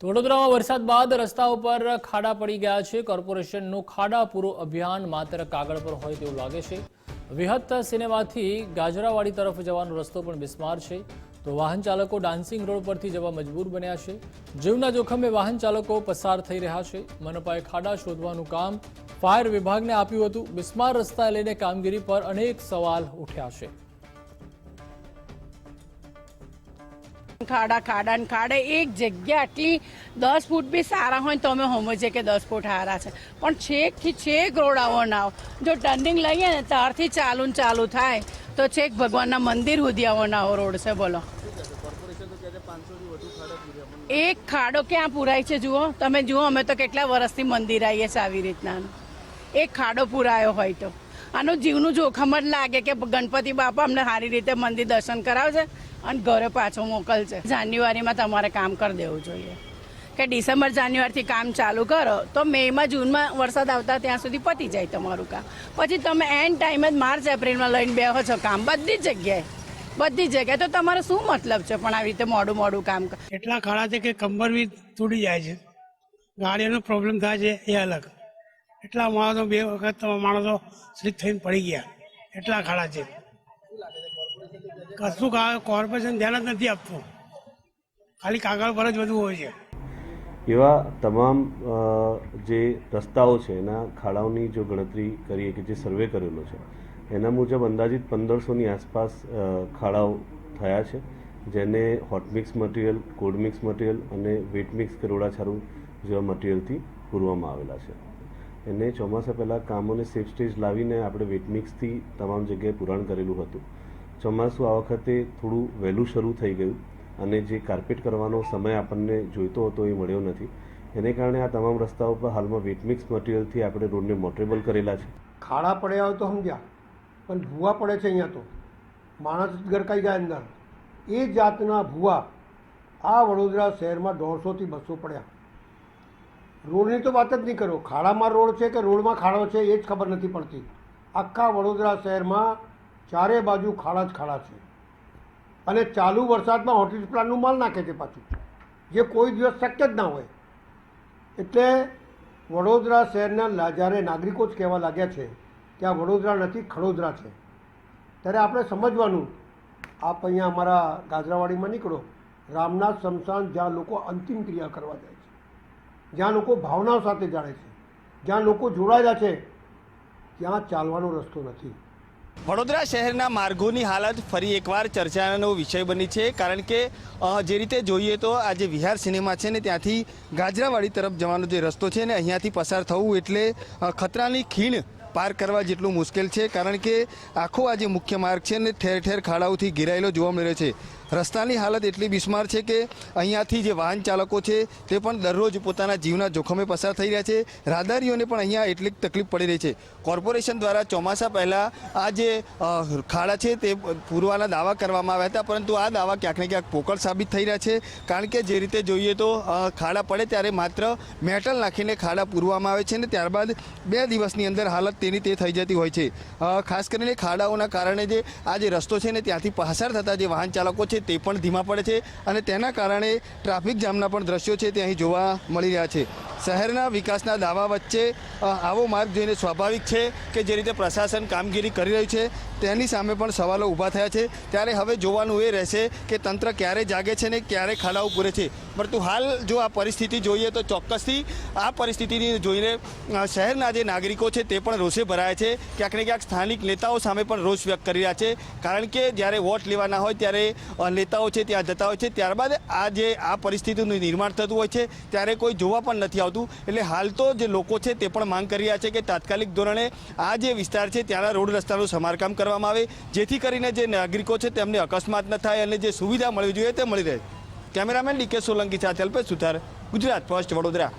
વડોદરામાં વરસાદ બાદ રસ્તાઓ પર ખાડા પડી ગયા છે। કોર્પોરેશનનું ખાડા પૂરો અભિયાન માત્ર કાગળ પર હોય તેવું લાગે છે। વિહત સિનેમાથી ગાજરાવાડી તરફ જવાનો રસ્તો પણ બિસ્માર છે, તો વાહન ચાલકો ડાન્સિંગ રોડ પરથી જવા મજબૂર બન્યા છે। જીવના જોખમે વાહન ચાલકો પસાર થઈ રહ્યા છે। મનપાએ ખાડા શોધવાનું કામ ફાયર વિભાગને આપ્યું હતું। બિસ્માર રસ્તા લઈને કામગીરી પર અનેક સવાલ ઉઠ્યા છે। ખાડા ખાડા ને ખાડે એક જગ્યા આટલી 10 ફૂટ બી સારા હોય તો અમે સમજીએ કે 10 ફૂટ સારા છે, પણ છેકથી છેક રોડ આવો ના આવો। જો ટર્નિંગ લઈએ ને ત્યારથી ચાલુ થાય તો છેક ભગવાનના મંદિર સુધી આવો ના આવો રોડ છે। બોલો, એક ખાડો ક્યાં પુરાય છે? જુઓ તમે, જુઓ અમે તો કેટલા વર્ષથી મંદિર આવીએ છીએ આવી રીતના। એક ખાડો પુરાયો હોય તો આનું જીવનું જોખમ જ લાગે કે ગણપતિ બાપા અમને સારી રીતે મંદિર દર્શન કરાવશે અને ઘરે પાછો મોકલશે। જાન્યુઆરીમાં તમારે કામ કરી દેવું જોઈએ કે ડિસેમ્બર જાન્યુઆરીથી કામ ચાલુ કરો તો મેમાં જૂનમાં વરસાદ આવતા ત્યાં સુધી પતી જાય તમારું કામ। પછી તમે એન્ડ ટાઈમે જ માર્ચ એપ્રિલમાં લઈને બેહો છો કામ બધી જગ્યાએ, તો તમારો શું મતલબ છે? પણ આવી રીતે મોડું કામ એટલા ખાડા છે કે કંબર બી તૂટી જાય છે, ગાડીનો પ્રોબ્લેમ થાય છે એ અલગ। એટલા માણસો 2 વખત માણસો સ્લીપ થઈને પડી ગયા, એટલા ખાડા છે। કશું કોર્પોરેશન ધ્યાન જ નથી આપતું, ખાલી કાગળ પર જ બધું હોય છે। એવા તમામ જે રસ્તાઓ છે એના ખાડાઓની જો ગણતરી કરીએ કે જે સર્વે કરેલો છે એના મુજબ અંદાજિત 1500ની આસપાસ ખાડાઓ થયા છે, જેને hot mix material, cold mix material અને વેટ મિક્સ કે રોડાછારું જેવા મટીરિયલથી પૂરવામાં આવેલા છે। એને ચોમાસા પહેલાં કામોને સેફ સ્ટેજ લાવીને આપણે વેટ મિક્સથી તમામ જગ્યાએ પુરાણ કરેલું હતું। ચોમાસું આ વખતે થોડું વહેલું શરૂ થઈ ગયું અને જે કાર્પેટ કરવાનો સમય આપણને જોઈતો હતો એ મળ્યો નથી। એને કારણે આ તમામ રસ્તાઓ પર હાલમાં વેટ મિક્સ મટીરિયલથી આપણે રોડને મોટરેબલ કરેલા છે। ખાડા પડ્યા હોય તો સમજ્યા, પણ ભૂવા પડે છે અહીંયા તો માણસ ગરકાઈ જાય અંદર। એ જાતના ભૂવા આ વડોદરા શહેરમાં 150 થી 200 પડ્યા। રોડની તો વાત જ નહીં કરો, ખાડામાં રોડ છે કે રોડમાં ખાડો છે એ જ ખબર નથી પડતી। આખા વડોદરા શહેરમાં ચારે બાજુ ખાડા જ ખાડા છે, અને ચાલુ વરસાદમાં હોટેલ પ્લાનનું માલ નાખે છે પાછું, જે કોઈ દિવસ શક્ય જ ના હોય। એટલે વડોદરા શહેરના જ્યારે નાગરિકો જ કહેવા લાગ્યા છે કે આ વડોદરા નથી ખડોદરા છે, ત્યારે આપણે સમજવાનું। આપ અહીંયા અમારા ગાજરાવાડીમાં નીકળો, રામનાથ સ્મશાન જ્યાં લોકો અંતિમ ક્રિયા કરવા જાય છે, જ્યાં લોકો ભાવનાઓ સાથે જાણે છે, જ્યાં લોકો જોડાયેલા છે, ત્યાં ચાલવાનો રસ્તો નથી। વડોદરા શહેરના માર્ગોની હાલત ફરી એકવાર ચર્ચાનો વિષય બની છે, કારણ કે જે રીતે જોઈએ તો આ જે વિહાર સિનેમા છે ને ત્યાંથી ગાજરાવાડી તરફ જવાનો જે રસ્તો છે ને અહીંયાથી પસાર થવું એટલે ખતરાની ખીણ પાર કરવા જેટલું મુશ્કેલ છે, કારણ કે આખો આ જે મુખ્ય માર્ગ છે ને ઠેર ઠેર ખાડાઓથી ઘેરાયેલો જોવા મળી રહ્યો છે। રસ્તાની હાલત એટલી બિસ્માર છે કે અહીંયાથી જે વાહન ચાલકો છે તે પણ દરરોજ પોતાના જીવના જોખમે પસાર થઈ રહ્યા છે। રાહદારીઓને પણ અહીંયા એટલી તકલીફ પડી રહી છે। કોર્પોરેશન દ્વારા ચોમાસા પહેલાં આ જે ખાડા છે તે પૂરવાના દાવા કરવામાં આવ્યા હતા, પરંતુ આ દાવા ક્યાંક ને ક્યાંક પોકળ સાબિત થઈ રહ્યા છે, કારણ કે જે રીતે જોઈએ તો ખાડા પડે ત્યારે માત્ર મેટલ નાખીને ખાડા પૂરવામાં આવે છે ને ત્યારબાદ 2 દિવસની અંદર હાલત તેની તે થઈ જતી હોય છે। ખાસ કરીને ખાડાઓના કારણે જે આ જે રસ્તો છે ને ત્યાંથી પસાર થતા જે વાહન ચાલકો છે તે પણ ધીમા પડે છે, અને તેના કારણે ટ્રાફિક જામના પણ દ્રશ્યો છે તે અહીં જોવા મળી રહ્યા છે। શહેરના વિકાસના દાવા વચ્ચે આવો માર્ગ જોઈને સ્વાભાવિક છે કે જે રીતે પ્રશાસન કામગીરી કરી રહ્યું છે તેની સામે પણ સવાલો ઊભા થયા છે। ત્યારે હવે જોવાનું એ રહેશે કે તંત્ર ક્યારે જાગે છે ને ક્યારે ખાડાઓ પૂરે છે। પરંતુ હાલ જો આ પરિસ્થિતિ જોઈએ તો ચોક્કસથી આ પરિસ્થિતિને જોઈને શહેરના જે નાગરિકો છે તે પણ રોષે ભરાયા છે। ક્યાંક ને ક્યાંક સ્થાનિક નેતાઓ સામે પણ રોષ વ્યક્ત કરી રહ્યા છે, કારણ કે જ્યારે વોટ લેવાના હોય ત્યારે નેતાઓ છે ત્યાં જતા હોય છે, ત્યારબાદ આ પરિસ્થિતિનું નિર્માણ થતું હોય છે ત્યારે કોઈ જોવા પણ નથી આવતું। એટલે હાલ તો જે લોકો છે તે પણ માંગ કરી રહ્યા છે કે તાત્કાલિક ધોરણે આ જે વિસ્તાર છે ત્યાંના રોડ રસ્તાનું સમારકામ કરવામાં આવે, જેથી કરીને જે નાગરિકો છે તેમને અકસ્માત ન થાય અને જે સુવિધા મળવી જોઈએ તે મળી રહે। કેમેરામેન ડીકે સોલંકી સાથે અલ્પેશ સુથાર, ગુજરાત ફર્સ્ટ, વડોદરા।